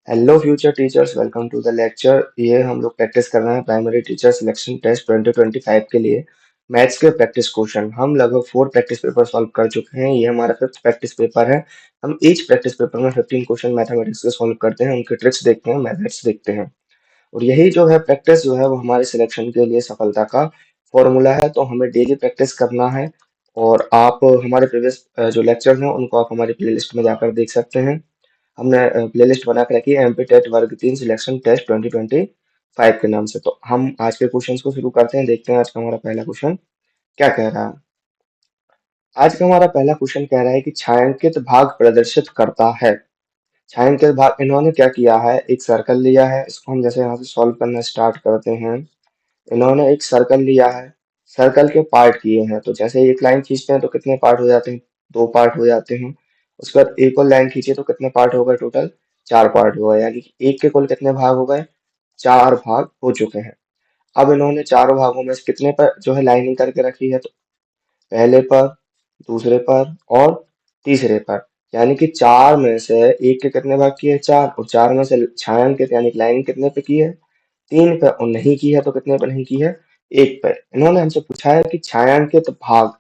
Hello future teachers, welcome to the lecture. ये हम लोग प्रैक्टिस कर रहे हैं प्राइमरी टीचर सिलेक्शन टेस्ट 2025 के लिए मैथ्स के प्रैक्टिस क्वेश्चन। हम लगभग 4 प्रैक्टिस पेपर सॉल्व कर चुके हैं। ये हमारा 5th प्रैक्टिस पेपर है। हम ईच प्रैक्टिस पेपर में 15 क्वेश्चन मैथमेटिक्स के सॉल्व करते हैं, उनके ट्रिक्स देखते हैं, मेथड्स देखते हैं। और यही जो है प्रैक्टिस जो है वो हमारे सिलेक्शन के लिए सफलता का फॉर्मूला है। तो हमें डेली प्रैक्टिस करना है। और आप हमारे प्रीवियस जो लेक्चर हैं उनको आप हमारी प्लेलिस्ट में जाकर देख सकते हैं। हमने प्लेलिस्ट बना के रखी है एमपी टेट वर्ग 3 सिलेक्शन टेस्ट 2025 के नाम से। तो हम आज के क्वेश्चंस को शुरू करते हैं, देखते हैं आज का हमारा पहला क्वेश्चन क्या कह रहा है। आज का हमारा पहला क्वेश्चन कह रहा है कि छायांकित भाग प्रदर्शित करता है। छायांकित भाग इन्होंने क्या किया है, एक सर्कल लिया है। इसको हम जैसे यहाँ से सॉल्व करना स्टार्ट करते हैं। इन्होंने एक सर्कल लिया है, सर्कल के पार्ट किए हैं। तो जैसे एक लाइन खींचते हैं तो कितने पार्ट हो जाते हैं, 2 पार्ट हो जाते हैं। उसके बाद एक और लाइन खींचे तो कितने पार्ट हो गए, टोटल 4 पार्ट हो गए। यानी कि एक के कुल कितने भाग हो गए, 4 भाग हो चुके हैं। अब इन्होंने चारों भागों में से कितने पर जो है लाइनिंग करके रखी है, तो पहले पर, दूसरे पर और तीसरे पर। यानी कि 4 में से एक के कितने भाग किए, 4। और 4 में से छायांकित यानी कि लाइनिंग कितने पे की है, 3 पे। और नहीं की है तो कितने पे नहीं की है, 1 पे। इन्होंने हमसे पूछा है कि छायांकित भाग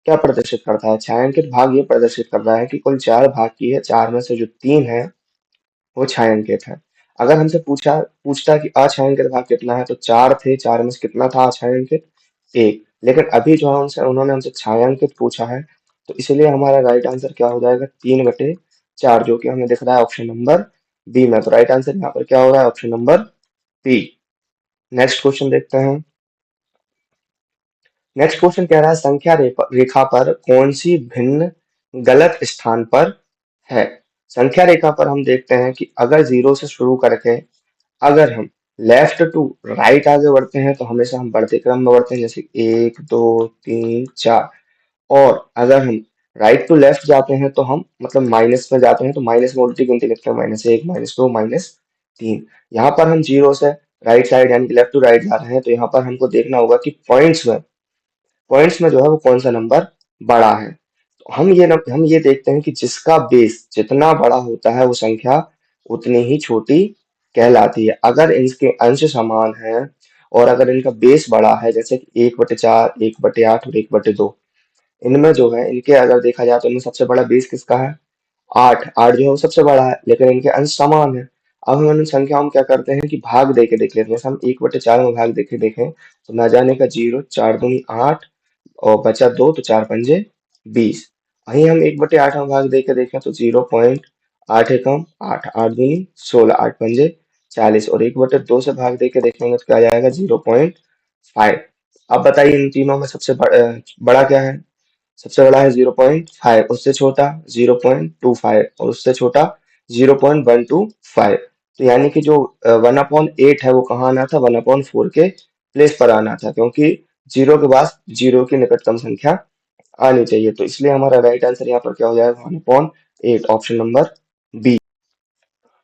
क्या प्रदर्शित करता है। छायांकित भाग ये प्रदर्शित कर रहा है कि कुल 4 भाग की है, 4 में से जो 3 है वो छायांकित है। अगर हमसे पूछता कि अछायांकित भाग कितना है, तो 4 थे, 4 में से कितना था अछायांकित, 1। लेकिन अभी जो है उनसे उन्होंने हमसे छायांकित पूछा है, तो इसलिए हमारा राइट आंसर क्या हो जाएगा, 3/4, जो कि हमें दिख रहा है ऑप्शन नंबर बी में। तो राइट आंसर यहाँ पर क्या हो रहा है, option number B. Next question देखते हैं। नेक्स्ट क्वेश्चन कह रहा है संख्या रेखा पर कौन सी भिन्न गलत स्थान पर है। संख्या रेखा पर हम देखते हैं कि अगर जीरो से शुरू करके अगर हम लेफ्ट टू राइट आगे बढ़ते हैं तो हमेशा हम बढ़ते क्रम में बढ़ते हैं, जैसे 1 2 3 4। और अगर हम राइट टू लेफ्ट जाते हैं तो हम मतलब माइनस में जाते हैं, तो माइनस में उल्टी गिनती लिखते हैं, -1 -2 -3। यहाँ पर हम जीरो से राइट साइड यानी कि लेफ्ट टू राइट जा रहे हैं, तो यहाँ पर हमको देखना होगा कि पॉइंट्स में जो है वो कौन सा नंबर बड़ा है। तो हम ये देखते हैं कि जिसका बेस जितना बड़ा होता है वो संख्या उतनी ही छोटी कहलाती है। अगर इनके अंश समान हैं और अगर इनका बेस बड़ा है, जैसे कि 1/4, 1/8 और 1/2, इनमें जो है इनके अगर देखा जाए तो इनमें सबसे बड़ा बेस किसका है, 8। 8 जो है वो सबसे बड़ा है, लेकिन इनके अंश समान है। अब हम इन संख्याओं में क्या करते हैं कि भाग दे के देख लेते हैं। जैसे हम 1/4 में भाग देखे देखें तो ना जाने का 0, 4 दूनी 8 और बचा 2, तो 4 पंजे 20। वहीं हम 1/8 में भाग दे के देखें तो 0.8 एकम 8, 8 दूनी 16, 8 पंजे 40। और 1/2 से भाग दे के देखेंगे तो क्या आ जाएगा, 0.5। अब बताइए इन तीनों में सबसे बड़ा क्या है। सबसे बड़ा है 0.5, उससे छोटा 0.25 और उससे छोटा 0.125। तो यानी कि जो 1/8 है वो कहाँ आना था, 1/4 के प्लेस पर आना था, क्योंकि जीरो के बाद जीरो की निकटतम संख्या आनी चाहिए। तो इसलिए हमारा राइट आंसर यहाँ पर क्या हो जाएगा, 1/8, option number B.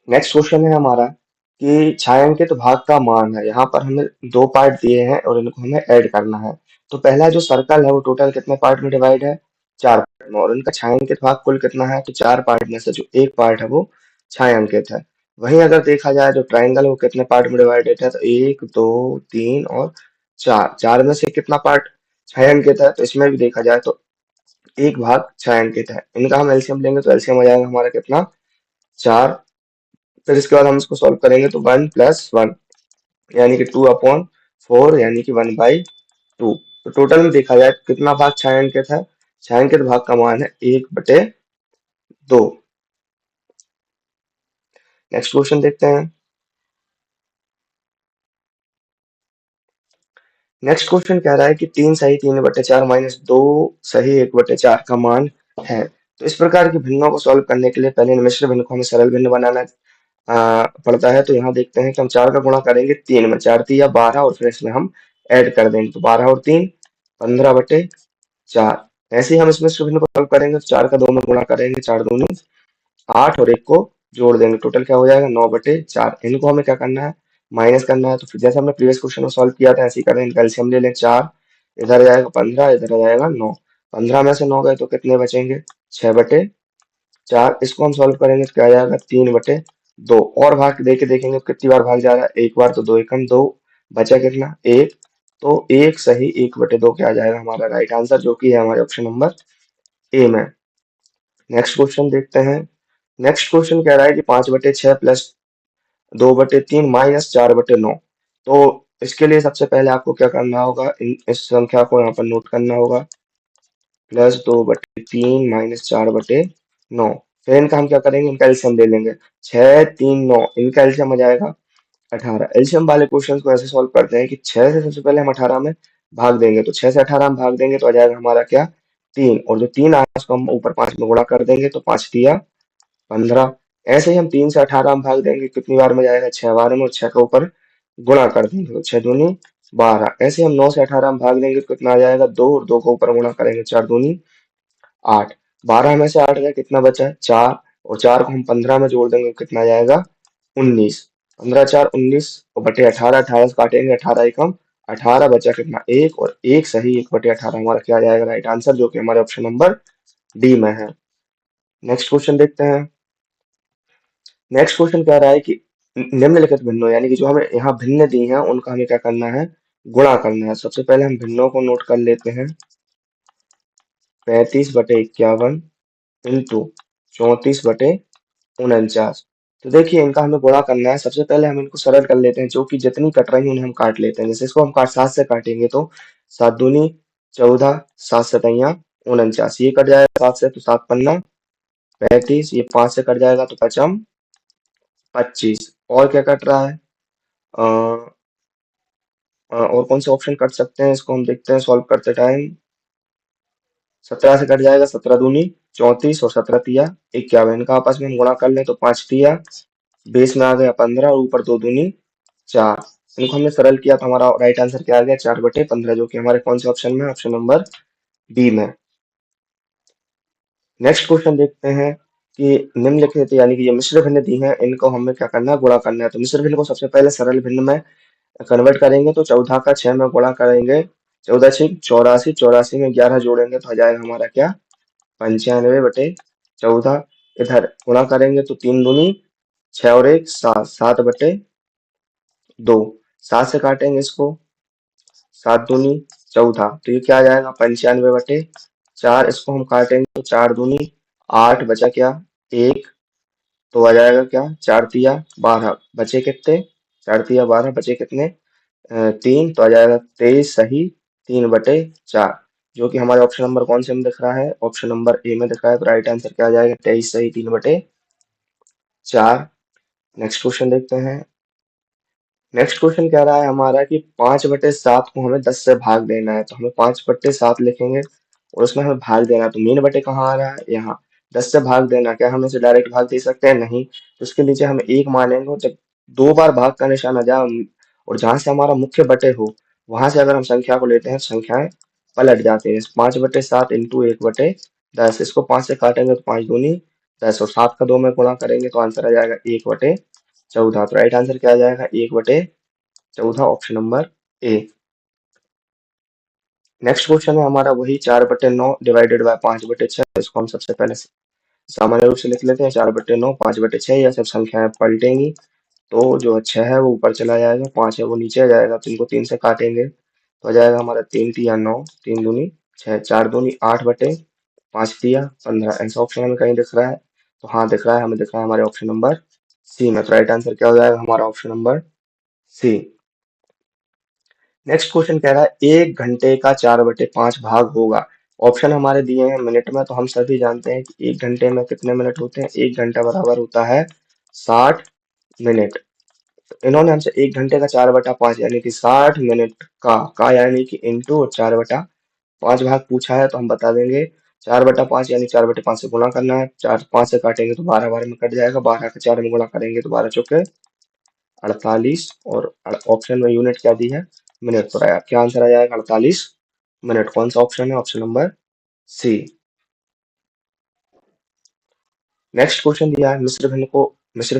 Next question है हमारा कि छायांकित भाग का मान है। यहाँ पर हमें 2 पार्ट दिए हैं और इनको हमें ऐड करना है। तो पहला जो सर्कल है वो टोटल कितने पार्ट में डिवाइड है, 4 पार्ट में। और इनका छायांकित भाग कुल कितना है, तो 4 पार्ट में से जो एक पार्ट है वो छायांकित है। वहीं अगर देखा जाए जो ट्राइंगल है वो कितने पार्ट में डिवाइडेड है, तो 1 2 3 और 4। 4 में से कितना पार्ट छायांकित है, तो इसमें भी देखा जाए तो एक भाग छायांकित है। इनका हम एलसीएम लेंगे तो एलसीएम हो जाएगा हमारा कितना, 4। फिर इसके बाद हम इसको सॉल्व करेंगे तो 1 + 1 यानी कि 2/4 यानी कि 1/2। तो टोटल में देखा जाए कितना भाग छायांकित है, छायांकित भाग का मान है 1/2। नेक्स्ट क्वेश्चन देखते हैं। नेक्स्ट क्वेश्चन कह रहा है कि 3 सही 3/4 -2 सही 1/4 का मान है। तो इस प्रकार की भिन्नों को सॉल्व करने के लिए पहले इन मिश्र भिन्न को हमें सरल भिन्न बनाना पड़ता है। तो यहाँ देखते हैं कि हम 4 का गुणा करेंगे 3 में, 4 3 या 12, और फिर इसमें हम ऐड कर देंगे। तो 12 और 3 15/4। ऐसे ही हम इसमें से भिन्न को सॉल्व करेंगे तो 4 का 2 में गुणा करेंगे, 4 दूनी 8 और 1 को जोड़ देंगे, टोटल क्या हो जाएगा, 9/4। इनको हमें क्या करना है, माइनस करना है। तो फिर जैसे हमने प्रीवियस क्वेश्चन में सॉल्व किया था ऐसे ही करें। इनका एलसीएम ले लें, 4 इधर आ जाएगा 15, इधर आ जाएगा 9। 15 में से 9 गए तो कितने बचेंगे, 6/4। इसको हम सॉल्व करेंगे तो क्या आ जाएगा, दो। और भाग दे के देखेंगे कितनी बार भाग जा रहा है, एक बार, तो दो एकम दो, बचा कितना, एक। तो एक सही 1/2 क्या आ जाएगा हमारा राइट आंसर, जो कि है हमारे ऑप्शन नंबर ए में। नेक्स्ट क्वेश्चन देखते हैं। नेक्स्ट क्वेश्चन कह रहा है कि 5/6 प्लस 2/3 माइनस 4/9। तो इसके लिए सबसे पहले आपको क्या करना होगा, इस संख्या को यहाँ पर नोट करना होगा, +2/3 माइनस 4/9। फिर इनका हम क्या करेंगे, इनका एलसीएम ले लेंगे। 6 3 9, इनका एलसीएम आ जाएगा 18। एलसीएम वाले क्वेश्चन को ऐसे सॉल्व करते हैं कि 6 से सबसे पहले हम 18 में भाग देंगे, तो 6 से 18 में भाग देंगे तो आ जाएगा हमारा क्या, 3। और जो 3 आया उसको हम ऊपर 5 में गुणा कर देंगे, तो 5 तिया 15। ऐसे ही हम 3 से 18 में भाग देंगे, कितनी बार में जाएगा, 6 बार में, और 6 के ऊपर गुणा कर देंगे, तो 6 दूनी 12। ऐसे ही हम 9 से 18 में भाग देंगे तो कितना आ जाएगा, 2, और 2 को ऊपर गुणा करेंगे, 4 दूनी 8। 12 में से 8 गया, कितना बचा है, 4। और 4 को हम 15 में जोड़ देंगे, कितना आ जाएगा, 19। 15 4 19, और बटे 18, 18 से काटेंगे, 18 एकम 18, बचा कितना, एक। और एक सही 1/18 हमारा क्या आ जाएगा राइट आंसर, जो कि हमारे ऑप्शन नंबर डी में है। नेक्स्ट क्वेश्चन देखते हैं। नेक्स्ट क्वेश्चन कह रहा है कि निम्नलिखित भिन्नों, यानी कि जो हमें यहाँ भिन्न दी हैं उनका हमें क्या करना है, गुणा करना है। सबसे पहले हम भिन्नों को नोट कर लेते हैं। 35/51 इंटू 34/49। तो देखिए इनका हमें गुणा करना है। सबसे पहले हम इनको सरल कर लेते हैं, जो कि जितनी कट रही है उन्हें हम काट लेते हैं। जैसे इसको हम काट 7 से काटेंगे तो 7 दूनी 14, 7 सतैया 49, ये कट जाएगा 7 से, तो 7 पन्ना 35, ये 5 से कट जाएगा तो पचम 25। और क्या कट रहा है, और कौन से ऑप्शन कट सकते हैं, इसको हम देखते हैं सॉल्व करते टाइम। 17 से कट जाएगा, 17 दूनी 34, और 17 तिया 51। इनका आपस में हम गुणा कर लें तो 5 तिया 20 में आ गया 15, और ऊपर 2 दूनी 4। इनको हमने सरल किया तो हमारा राइट आंसर क्या आ गया, 4/15, जो कि हमारे कौन से ऑप्शन में, ऑप्शन नंबर बी में। नेक्स्ट क्वेश्चन देखते हैं कि निम्नलिखित, यानी कि ये मिश्र भिन्न दी हैं, इनको हमें क्या करना है, गुणा करना है। तो मिश्र भिन्न को सबसे पहले सरल भिन्न में कन्वर्ट करेंगे, तो 14 का 6 में गुणा करेंगे, 14 6 84, 84 में 11 जोड़ेंगे तो आ जाएगा हमारा क्या, 95/14। इधर गुणा करेंगे तो 3 दूनी 6 और 1 7, 7/2। 7 से काटेंगे इसको, 7 दूनी 14, तो ये क्या आ जाएगा, 95/4। इसको हम काटेंगे तो 4 दूनी 8, बचा क्या, 1। तो आ जाएगा क्या, 4 तिया 12, बचे कितने, 4 तिया 12, बचे कितने, 3। तो आ जाएगा 23 सही 3/4, जो कि हमारे ऑप्शन नंबर कौन से में दिख रहा है, ऑप्शन नंबर ए में दिख रहा है। तो राइट आंसर क्या आ जाएगा, 23 सही 3/4। नेक्स्ट क्वेश्चन देखते हैं। नेक्स्ट क्वेश्चन कह रहा है हमारा कि 5/7 को हमें 10 से भाग देना है, तो हमें 5/7 लिखेंगे और उसमें हमें भाग देना है। तो मीन बटे कहाँ आ रहा है, यहाँ। 10 से भाग देना, क्या हम इसे डायरेक्ट भाग दे सकते हैं, नहीं। तो उसके नीचे हमें एक मानेंगे, और जब 2 बार भाग का निशान आ जाए और जहां से हमारा मुख्य बटे हो, वहां से अगर हम संख्या को लेते हैं तो संख्याएं पलट जाती हैं। 5/7 इंटू 1/10, इसको 5 से काटेंगे तो 5 दूनी 10, और 7 का 2 में गुणा करेंगे तो आंसर आ जाएगा 1/14। तो राइट आंसर क्या आ जाएगा, 1/14, option number A. Next question है हमारा वही, 4/9 डिवाइडेड बाय 5/6। इसको हम सबसे पहले सामान्य रूप से लिख लेते हैं, 4/9 5/6, यह सब संख्याएं पलटेंगी तो जो 6 है वो ऊपर चला जाएगा, 5 है वो नीचे आ जाएगा। तो इनको 3 से काटेंगे तो आ जाएगा हमारा 3 तिया 9, 3 दूनी 6, 4 दूनी 8/5 तिया 15। ऐसा ऑप्शन हमें कहीं दिख रहा है, तो हाँ दिख रहा है, हमें दिख रहा है हमारे ऑप्शन नंबर सी में। तो राइट आंसर क्या हो जाएगा हमारा, option number C. Next question कह रहा है 1 घंटे का 4/5 भाग होगा। ऑप्शन हमारे दिए हैं मिनट में, तो हम सभी जानते हैं कि 1 घंटे में कितने मिनट होते हैं, 1 घंटा बराबर होता है 60 मिनट। तो इन्होंने हमसे 1 घंटे का 4/5 यानी कि 60 मिनट का यानी कि इंटू और 4/5 भाग पूछा है, तो हम बता देंगे 4/5 यानी 4/5 से गुणा करना है। 4 5 से काटेंगे तो 12 बार में कट जाएगा, 12 का 4 में गुणा करेंगे तो 12 चौके 48, और ऑप्शन में यूनिट क्या दी है, मिनट। तो क्या आंसर आ जाएगा, 48 मिनट। कौन सा ऑप्शन है, option number C. Next question दिया है मिश्र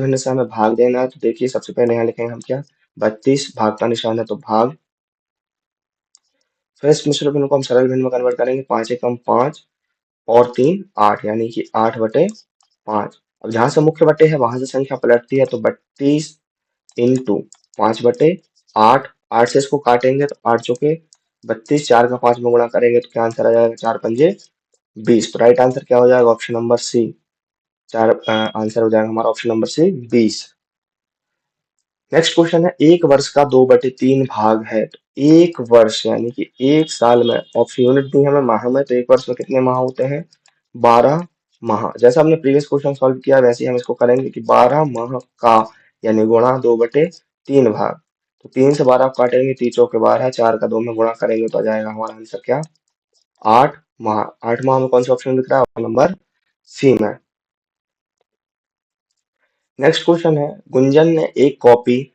भिन्न से हमें भाग देना है। तो देखिए सबसे पहले यहाँ लिखेंगे हम क्या, 32, भाग का निशान है तो भाग। फिर इस मिश्र भिन्न को हम सरल भिन्न में कन्वर्ट करेंगे, 5 एकम 5 और 3 8, यानी कि 8/5। अब जहां से मुख्य बटे है वहां से संख्या पलटती है, तो 32 इंटू 5/8। 8 से इसको काटेंगे तो 8 चौके 32, 4 का 5 में गुणा करेंगे तो क्या आंसर आ जाएगा, 4 पंजे 20। तो राइट आंसर क्या हो जाएगा, ऑप्शन नंबर सी। आंसर हो जाएगा हमारा option number C 20। Next question है, एक वर्ष का 2/3 भाग है। तो एक वर्ष यानी कि एक साल में, ऑप्शन यूनिट दी है हमें माह में, तो एक वर्ष में कितने माह होते हैं, 12 माह। जैसा हमने प्रीवियस क्वेश्चन सॉल्व किया वैसे ही हम इसको करेंगे कि 12 माह का यानी गुणा 2/3 भाग। तो 3 से 12 काटेंगे, 3 चौके 12, 4 का 2 में गुणा करेंगे तो आ जाएगा हमारा आंसर क्या, 8 माह। 8 माह में कौन सा ऑप्शन दिख रहा है, ऑप्शन नंबर सी में। नेक्स्ट क्वेश्चन है, गुंजन ने एक कॉपी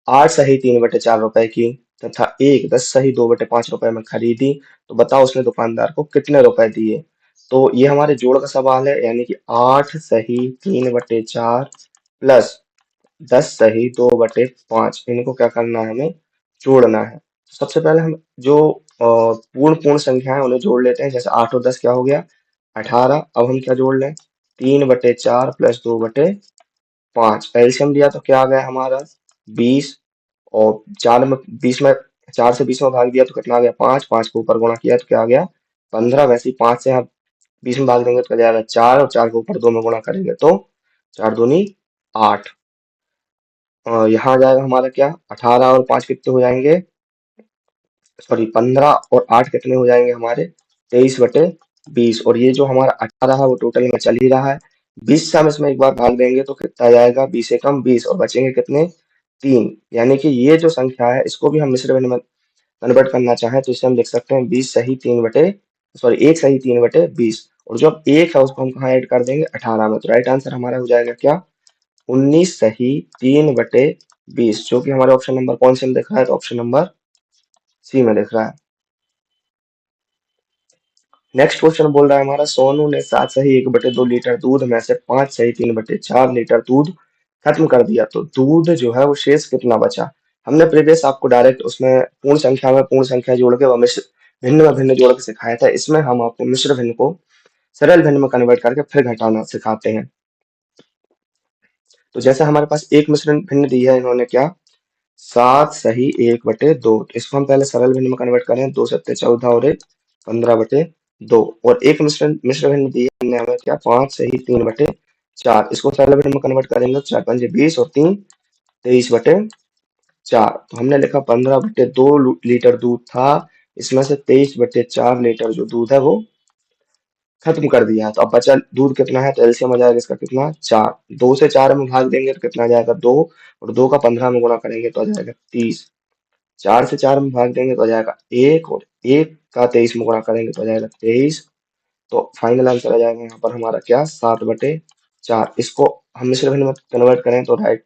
8 सही 3/4 रुपए की तथा एक 10 सही 2/5 रुपए में खरीदी, तो बताओ उसने दुकानदार को कितने रुपए दिए। तो ये हमारे जोड़ का सवाल है, यानी कि 8 सही 3/4 प्लस 10 सही 2/5, इनको क्या करना है, हमें जोड़ना है। सबसे पहले हम जो पूर्ण पूर्ण संख्या है उन्हें जोड़ लेते हैं। जैसे 8 और 10 क्या हो गया, 18। अब हम क्या जोड़ लें, 3/4 प्लस 2/5। एलसीएम दिया तो क्या आ गया हमारा, 20। और 4 से 20 में भाग दिया तो कितना आ गया, 5। 5 को ऊपर गुणा किया तो क्या आ गया, 15। वैसे ही 5 से आप 20 में भाग देंगे तो क्या जाएगा, 4। और 4 को ऊपर 2 में गुणा करेंगे तो 4 दूनी 8। यहाँ आ जाएगा हमारा क्या, 18 और 5 कितने हो जाएंगे, सॉरी 15 और 8 कितने हो जाएंगे हमारे, 23/20। और ये जो हमारा 18 है वो टोटल में चल ही रहा है। 20 से हम इसमें एक बार भाग देंगे तो कितना आ जाएगा, 20 एकम 20 और बचेंगे कितने, 3। यानी कि ये जो संख्या है इसको भी हम मिश्र भिन्न में कन्वर्ट करना चाहें तो इसे हम लिख सकते हैं 1 और जो अब एक है उसको हम कहाँ ऐड कर देंगे, 18 में। तो राइट आंसर हमारा हो जाएगा क्या, 19 सही 3/20, जो कि हमारे ऑप्शन नंबर कौन से में दिख रहा है, तो ऑप्शन नंबर सी में दिख रहा है। नेक्स्ट क्वेश्चन बोल रहा है हमारा, सोनू ने 7 सही 1/2 लीटर दूध में से 5 सही 3/4 लीटर दूध खत्म कर दिया, तो दूध जो है वो शेष कितना बचा। हमने प्रीवियस आपको डायरेक्ट उसमें पूर्ण संख्या में पूर्ण संख्या जोड़ के व मिश्र भिन्न में भिन्न जोड़ के सिखाया था। इसमें हम आपको मिश्र भिन्न को सरल भिन्न में कन्वर्ट करके फिर घटाना सिखाते हैं। तो जैसे हमारे पास एक मिश्र भिन्न दी है इन्होंने क्या, 7 सही 1/2। तो इसको हम पहले सरल भिन्न में कन्वर्ट करें, 2 सत्ते 14 और 1 15/2। और एक मिश्र मिश्र भिन्न दी है हमने हमें क्या, 5 सही 3/4। इसको सरल भिन्न में कन्वर्ट करेंगे तो 4 पंजे 20 और 3 23/4। तो हमने लिखा 15/2 लीटर दूध था, इसमें से 23/4 लीटर जो दूध है वो खत्म कर दिया है। तो अब बचा दूध कितना है, तो एलसीएम आ जाएगा इसका कितना, 4। 2 से 4 में भाग देंगे तो कितना आ जाएगा, 2। और 2 का 15 में गुणा करेंगे तो आ जाएगा 30। 4 से 4 में भाग देंगे तो आ जाएगा 1। और 1 का 23 में गुणा करेंगे तो आ जाएगा 23। तो फाइनल आंसर आ जाएगा यहाँ पर हमारा क्या, 7/4। इसको हम मिश्र भिन्न में कन्वर्ट करें तो राइट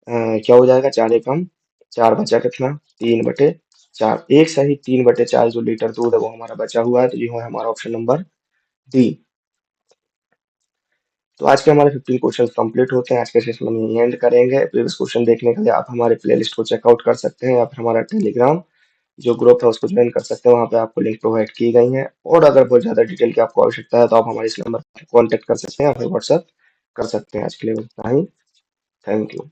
क्या हो जाएगा, 4 एकम 4, बचा कितना, 3/4। 1 सही 3/4 जो लीटर दूध है वो हमारा बचा हुआ है, तो ये है हमारा ऑप्शन नंबर डी। तो आज के हमारे 15 क्वेश्चन कंप्लीट होते हैं। आज के सेशन में यहीं एंड करेंगे। प्रीवियस क्वेश्चन देखने के लिए आप हमारे प्लेलिस्ट को चेकआउट कर सकते हैं या फिर हमारा टेलीग्राम जो ग्रुप है उसको ज्वाइन कर सकते हैं, वहाँ पे आपको लिंक प्रोवाइड की गई है। और अगर बहुत ज़्यादा डिटेल की आपको आवश्यकता है तो आप हमारे इस नंबर पर कॉन्टेक्ट कर सकते हैं या फिर व्हाट्सएप कर सकते हैं। आज के लिए बस इतना ही। Thank you.